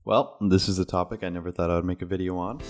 Well, this is a topic I never thought I would make a video on.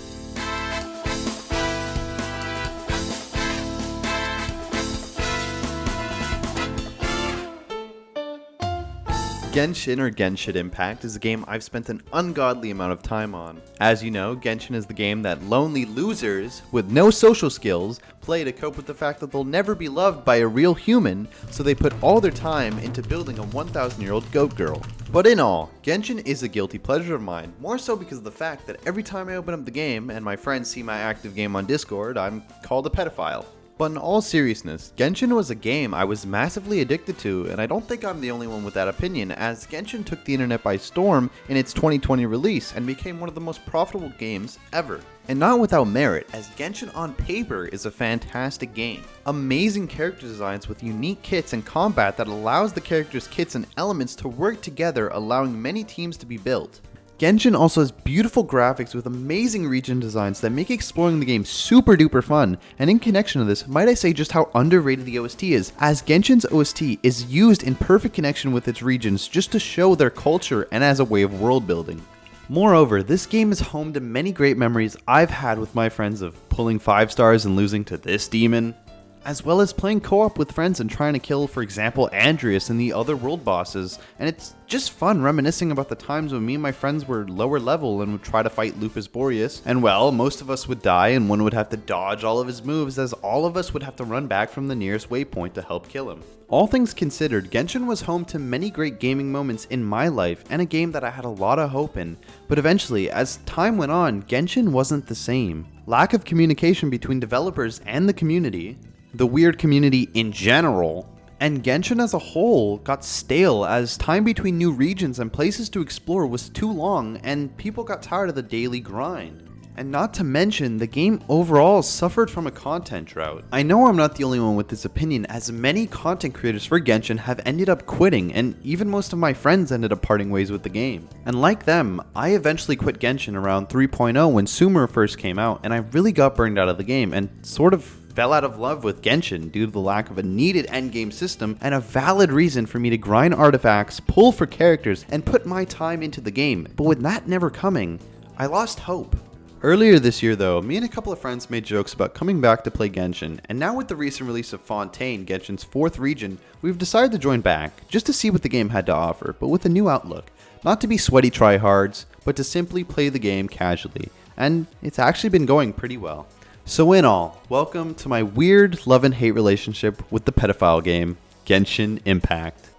Genshin or Genshin Impact is a game I've spent an ungodly amount of time on. As you know, Genshin is the game that lonely losers with no social skills play to cope with the fact that they'll never be loved by a real human, so they put all their time into building a 1,000-year-old goat girl. But in all, Genshin is a guilty pleasure of mine, more so because of the fact that every time I open up the game and my friends see my active game on Discord, I'm called a pedophile. But in all seriousness, Genshin was a game I was massively addicted to, and I don't think I'm the only one with that opinion, as Genshin took the internet by storm in its 2020 release and became one of the most profitable games ever. And not without merit, as Genshin on paper is a fantastic game. Amazing character designs with unique kits and combat that allows the characters' kits and elements to work together, allowing many teams to be built. Genshin also has beautiful graphics with amazing region designs that make exploring the game super duper fun, and in connection to this, might I say just how underrated the OST is, as Genshin's OST is used in perfect connection with its regions just to show their culture and as a way of world building. Moreover, this game is home to many great memories I've had with my friends of pulling 5 stars and losing to this demon, as well as playing co-op with friends and trying to kill, for example, Andreas and the other world bosses, and it's just fun reminiscing about the times when me and my friends were lower level and would try to fight Lupus Boreas, and well, most of us would die and one would have to dodge all of his moves as all of us would have to run back from the nearest waypoint to help kill him. All things considered, Genshin was home to many great gaming moments in my life and a game that I had a lot of hope in, but eventually, as time went on, Genshin wasn't the same. Lack of communication between developers and the community, the weird community in general, and Genshin as a whole got stale as time between new regions and places to explore was too long and people got tired of the daily grind. And not to mention, the game overall suffered from a content drought. I know I'm not the only one with this opinion, as many content creators for Genshin have ended up quitting, and even most of my friends ended up parting ways with the game. And like them, I eventually quit Genshin around 3.0 when Sumer first came out, and I really got burned out of the game and sort of fell out of love with Genshin due to the lack of a needed endgame system and a valid reason for me to grind artifacts, pull for characters, and put my time into the game. But with that never coming, I lost hope. Earlier this year though, me and a couple of friends made jokes about coming back to play Genshin, and now with the recent release of Fontaine, Genshin's 4th region, we've decided to join back, just to see what the game had to offer, but with a new outlook. Not to be sweaty tryhards, but to simply play the game casually, and it's actually been going pretty well. So in all, welcome to my weird love and hate relationship with the pedophile game, Genshin Impact.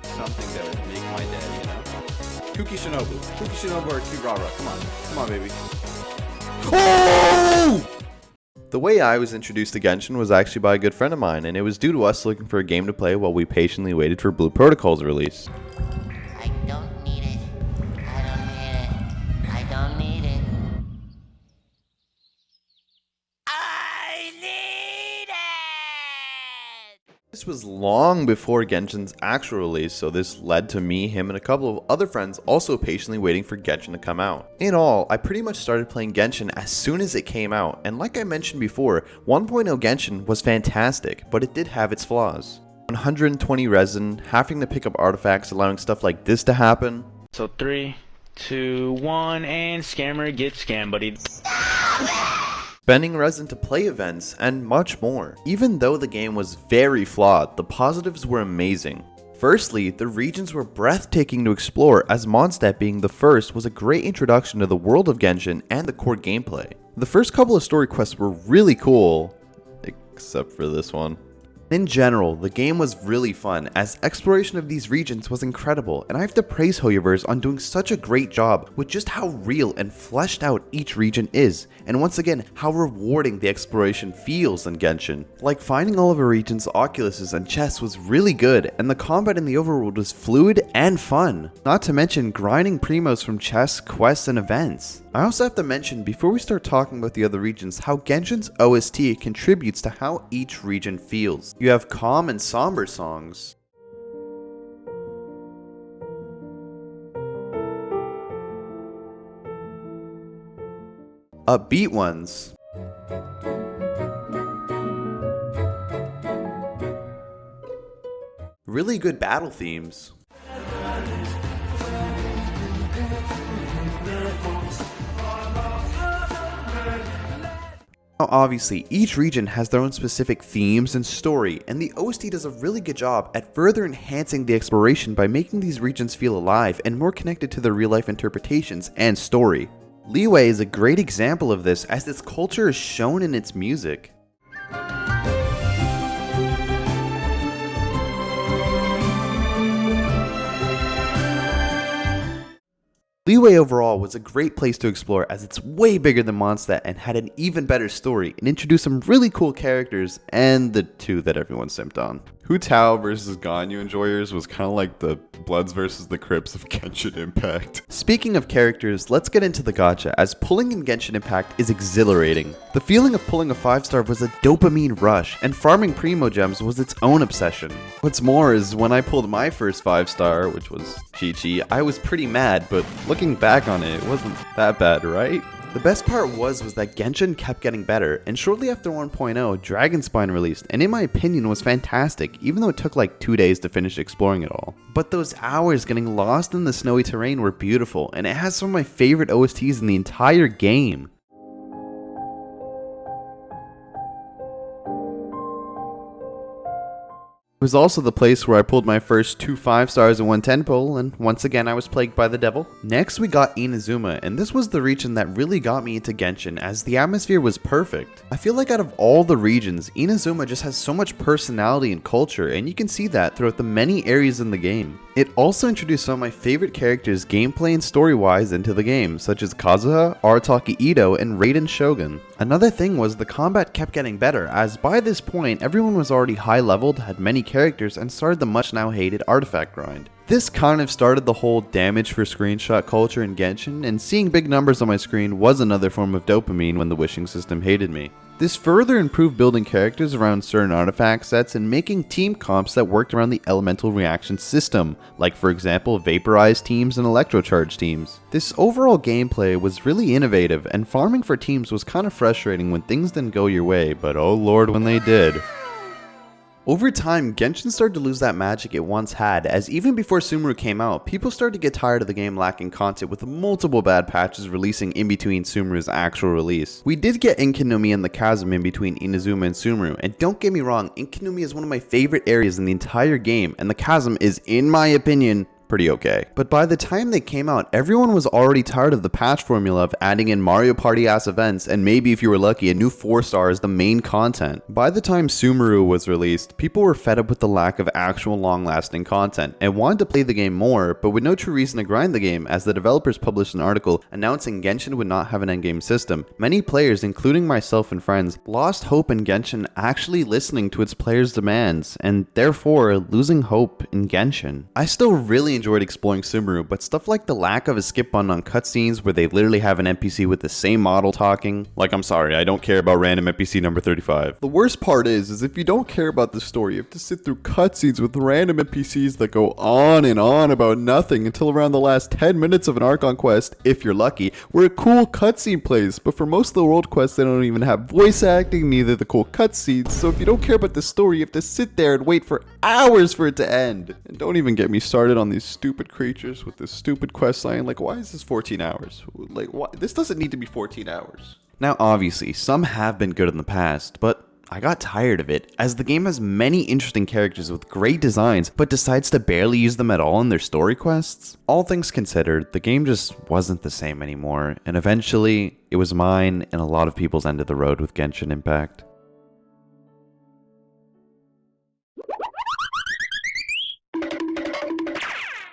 Something that would make my day, you know? Kuki Shinobu or Kirara, come on baby. Oh! The way I was introduced to Genshin was actually by a good friend of mine, and it was due to us looking for a game to play while we patiently waited for Blue Protocol's release. I don't need it. I don't need it. This was long before Genshin's actual release, so this led to me, him, and a couple of other friends also patiently waiting for Genshin to come out. In all, I pretty much started playing Genshin as soon as it came out, and like I mentioned before, 1.0 Genshin was fantastic, but it did have its flaws. 120 resin, having to pick up artifacts allowing stuff like this to happen. So 3, 2, 1, and scammer gets scammed, buddy. Spending resin to play events, and much more. Even though the game was very flawed, the positives were amazing. Firstly, the regions were breathtaking to explore, as Mondstadt being the first was a great introduction to the world of Genshin and the core gameplay. The first couple of story quests were really cool, except for this one. In general, the game was really fun, as exploration of these regions was incredible, and I have to praise Hoyoverse on doing such a great job with just how real and fleshed out each region is, and once again, how rewarding the exploration feels in Genshin. Like finding all of a region's oculuses and chests was really good, and the combat in the overworld was fluid and fun. Not to mention grinding primos from chests, quests, and events. I also have to mention, before we start talking about the other regions, how Genshin's OST contributes to how each region feels. You have calm and somber songs, upbeat ones, really good battle themes, Now obviously, each region has their own specific themes and story, and the OST does a really good job at further enhancing the exploration by making these regions feel alive and more connected to their real life interpretations and story. Liyue is a great example of this as its culture is shown in its music. Liyue overall was a great place to explore as it's way bigger than Mondstadt and had an even better story and introduced some really cool characters and the two that everyone simped on. Hu Tao versus Ganyu enjoyers was kind of like the Bloods versus the Crips of Genshin Impact. Speaking of characters, let's get into the gacha, as pulling in Genshin Impact is exhilarating. The feeling of pulling a 5-star was a dopamine rush, and farming Primo Gems was its own obsession. What's more is when I pulled my first 5-star, which was Chi-Chi, I was pretty mad, but looking back on it, it wasn't that bad, right? The best part was that Genshin kept getting better, and shortly after 1.0, Dragon Spine released, and in my opinion was fantastic, even though it took like 2 days to finish exploring it all. But those hours getting lost in the snowy terrain were beautiful, and it has some of my favorite OSTs in the entire game. It was also the place where I pulled my first 2 5-stars and 1 10 pull, and once again I was plagued by the devil. Next we got Inazuma, and this was the region that really got me into Genshin as the atmosphere was perfect. I feel like out of all the regions, Inazuma just has so much personality and culture, and you can see that throughout the many areas in the game. It also introduced some of my favorite characters gameplay and story-wise into the game, such as Kazuha, Arataki Ito, and Raiden Shogun. Another thing was the combat kept getting better, as by this point everyone was already high leveled, had many characters, and started the much now hated artifact grind. This kind of started the whole damage for screenshot culture in Genshin, and seeing big numbers on my screen was another form of dopamine when the wishing system hated me. This further improved building characters around certain artifact sets and making team comps that worked around the elemental reaction system, like for example vaporized teams and electrocharge teams. This overall gameplay was really innovative, and farming for teams was kind of frustrating when things didn't go your way, but oh lord when they did. Over time, Genshin started to lose that magic it once had, as even before Sumeru came out, people started to get tired of the game lacking content with multiple bad patches releasing in between Sumeru's actual release. We did get Inkonomiya and the chasm in between Inazuma and Sumeru, and don't get me wrong, Inkonomiya is one of my favorite areas in the entire game, and the chasm is, in my opinion, pretty okay. But by the time they came out, everyone was already tired of the patch formula of adding in Mario Party ass events and maybe if you were lucky a new 4-star as the main content. By the time Sumeru was released, people were fed up with the lack of actual long-lasting content and wanted to play the game more, but with no true reason to grind the game, as the developers published an article announcing Genshin would not have an endgame system. Many players, including myself and friends, lost hope in Genshin actually listening to its players' demands, and therefore losing hope in Genshin. I still really enjoyed exploring Sumeru, but stuff like the lack of a skip button on cutscenes where they literally have an NPC with the same model talking. Like, I'm sorry, I don't care about random NPC number 35. The worst part is if you don't care about the story, you have to sit through cutscenes with random NPCs that go on and on about nothing until around the last 10 minutes of an Archon quest, if you're lucky, where a cool cutscene plays. But for most of the world quests, they don't even have voice acting, neither the cool cutscenes, so if you don't care about the story, you have to sit there and wait for hours for it to end. And don't even get me started on these stupid creatures with this stupid quest line. Like, why is this 14 hours? Like, why? This doesn't need to be 14 hours. Now, obviously, some have been good in the past, but I got tired of it, as the game has many interesting characters with great designs, but decides to barely use them at all in their story quests. All things considered, the game just wasn't the same anymore, and eventually, it was mine and a lot of people's end of the road with Genshin Impact.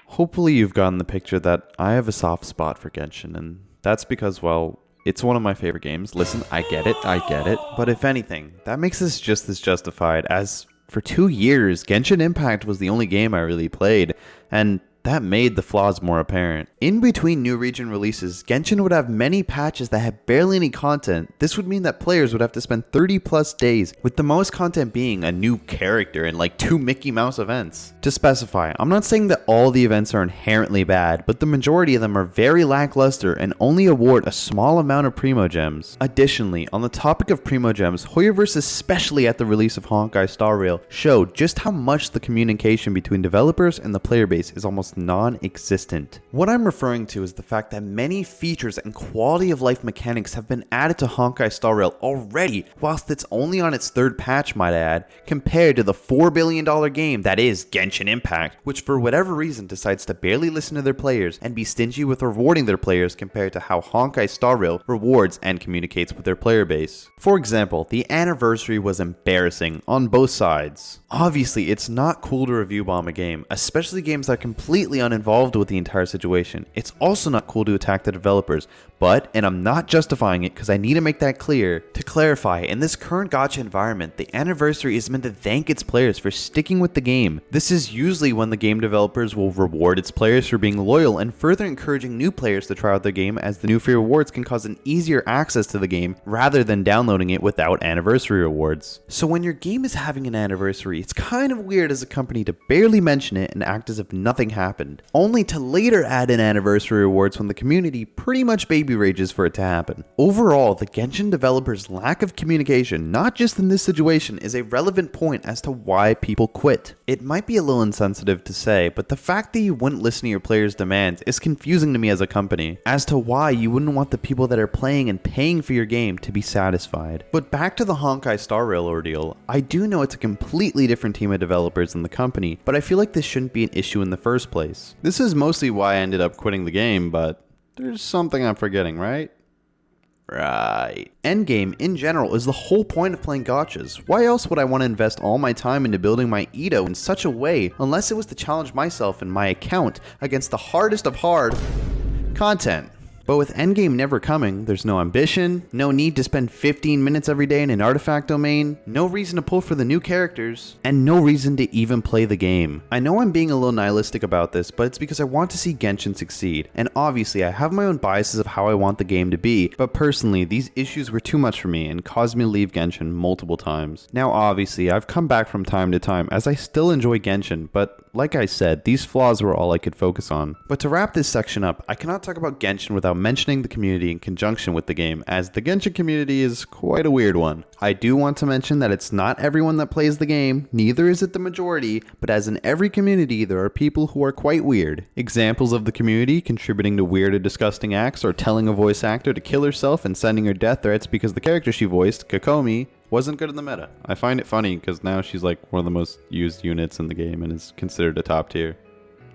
Hopefully you've gotten the picture that I have a soft spot for Genshin, and that's because, well, it's one of my favorite games. Listen, I get it, but if anything, that makes this just as justified, as for 2 years, Genshin Impact was the only game I really played, and that made the flaws more apparent. In between new region releases, Genshin would have many patches that had barely any content. This would mean that players would have to spend 30 plus days, with the most content being a new character and like 2 Mickey Mouse events. To specify, I'm not saying that all the events are inherently bad, but the majority of them are very lackluster and only award a small amount of Primo Gems. Additionally, on the topic of Primo Gems, Hoyoverse, especially at the release of Honkai Star Rail, showed just how much the communication between developers and the player base is almost almost non-existent. What I'm referring to is the fact that many features and quality of life mechanics have been added to Honkai Star Rail already, whilst it's only on its third patch, might I add, compared to the $4 billion game that is Genshin Impact, which for whatever reason decides to barely listen to their players and be stingy with rewarding their players compared to how Honkai Star Rail rewards and communicates with their player base. For example, the anniversary was embarrassing on both sides. Obviously, it's not cool to review bomb a game, especially games that are completely uninvolved with the entire situation. It's also not cool to attack the developers, but, and I'm not justifying it because I need to make that clear, to clarify, in this current gacha environment, the anniversary is meant to thank its players for sticking with the game. This is usually when the game developers will reward its players for being loyal and further encouraging new players to try out the game, as the new free rewards can cause an easier access to the game rather than downloading it without anniversary rewards. So when your game is having an anniversary, it's kind of weird as a company to barely mention it and act as if nothing happened, only to later add in anniversary rewards when the community pretty much baby rages for it to happen. Overall, the Genshin developers' lack of communication, not just in this situation, is a relevant point as to why people quit. It might be a little insensitive to say, but the fact that you wouldn't listen to your players' demands is confusing to me as a company, as to why you wouldn't want the people that are playing and paying for your game to be satisfied. But back to the Honkai Star Rail ordeal, I do know it's a completely different team of developers in the company, but I feel like this shouldn't be an issue in the first place. This is mostly why I ended up quitting the game, but there's something I'm forgetting, right? Right. Endgame, in general, is the whole point of playing gachas. Why else would I want to invest all my time into building my Edo in such a way, unless it was to challenge myself and my account against the hardest of hard content? But with Endgame never coming, there's no ambition, no need to spend 15 minutes every day in an artifact domain, no reason to pull for the new characters, and no reason to even play the game. I know I'm being a little nihilistic about this, but it's because I want to see Genshin succeed, and obviously I have my own biases of how I want the game to be, but personally these issues were too much for me and caused me to leave Genshin multiple times. Now obviously I've come back from time to time as I still enjoy Genshin, but like I said, these flaws were all I could focus on. But to wrap this section up, I cannot talk about Genshin without mentioning the community in conjunction with the game, as the Genshin community is quite a weird one. I do want to mention that it's not everyone that plays the game, neither is it the majority, but as in every community, there are people who are quite weird. Examples of the community contributing to weird or disgusting acts, or telling a voice actor to kill herself and sending her death threats because the character she voiced, Kokomi, wasn't good in the meta. I find it funny because now she's like one of the most used units in the game and is considered a top tier.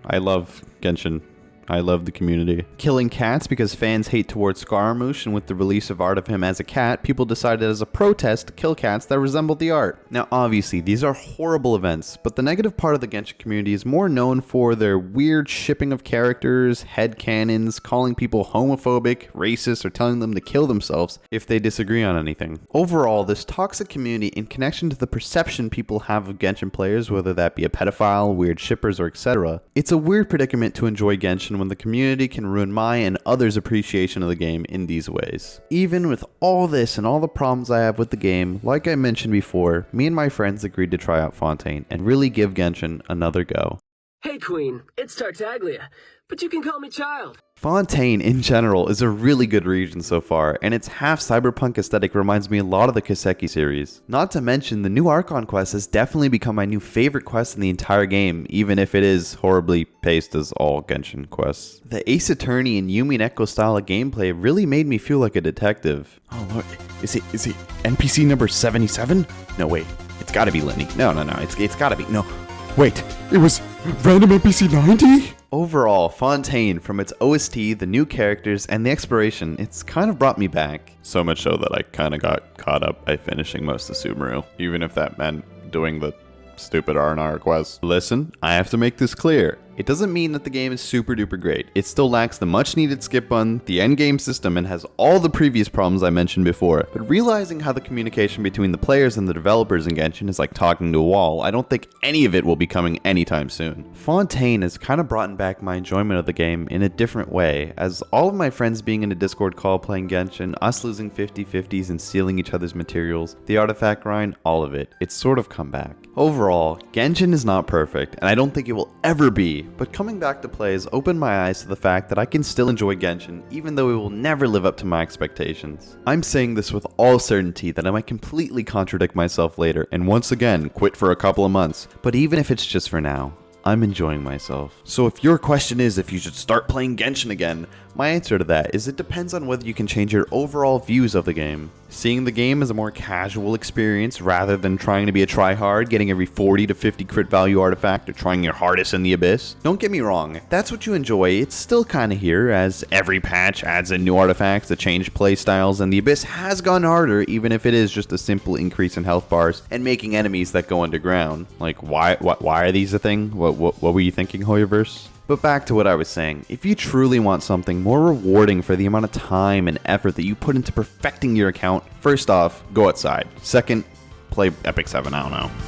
I love Genshin. I love the community. Killing cats because fans hate towards Scaramouche, and with the release of art of him as a cat, people decided as a protest to kill cats that resembled the art. Now obviously these are horrible events, but the negative part of the Genshin community is more known for their weird shipping of characters, headcanons, calling people homophobic, racist, or telling them to kill themselves if they disagree on anything. Overall, this toxic community, in connection to the perception people have of Genshin players, whether that be a pedophile, weird shippers, or etc., it's a weird predicament to enjoy Genshin when the community can ruin my and others' appreciation of the game in these ways. Even with all this and all the problems I have with the game, like I mentioned before, me and my friends agreed to try out Fontaine and really give Genshin another go. Hey Queen, it's Tartaglia, but you can call me Child. Fontaine, in general, is a really good region so far, and its half cyberpunk aesthetic reminds me a lot of the Kiseki series. Not to mention, the new Archon quest has definitely become my new favorite quest in the entire game, even if it is horribly paced as all Genshin quests. The Ace Attorney and Yumi and Echo style of gameplay really made me feel like a detective. Oh look, is it NPC number 77? No wait, it's gotta be Lenny. No, it's gotta be, no. Wait, it was random NPC 90? Overall, Fontaine, from its OST, the new characters, and the exploration, it's kind of brought me back. So much so that I kind of got caught up by finishing most of Sumeru, even if that meant doing the stupid R&R quests. Listen, I have to make this clear. It doesn't mean that the game is super duper great. It still lacks the much needed skip button, the endgame system, and has all the previous problems I mentioned before. But realizing how the communication between the players and the developers in Genshin is like talking to a wall, I don't think any of it will be coming anytime soon. Fontaine has kind of brought back my enjoyment of the game in a different way, as all of my friends being in a Discord call playing Genshin, us losing 50-50s and stealing each other's materials, the artifact grind, all of it. It's sort of come back. Overall, Genshin is not perfect, and I don't think it will ever be, but coming back to play has opened my eyes to the fact that I can still enjoy Genshin, even though it will never live up to my expectations. I'm saying this with all certainty that I might completely contradict myself later, and once again quit for a couple of months, but even if it's just for now, I'm enjoying myself. So if your question is if you should start playing Genshin again, my answer to that is it depends on whether you can change your overall views of the game. Seeing the game as a more casual experience rather than trying to be a tryhard, getting every 40 to 50 crit value artifact or trying your hardest in the abyss. Don't get me wrong, if that's what you enjoy, it's still kinda here, as every patch adds in new artifacts that change playstyles, and the abyss has gone harder even if it is just a simple increase in health bars and making enemies that go underground. Like, why are these a thing? What were you thinking, Hoyoverse? But back to what I was saying, if you truly want something more rewarding for the amount of time and effort that you put into perfecting your account, first off, go outside. Second, play Epic 7, I don't know.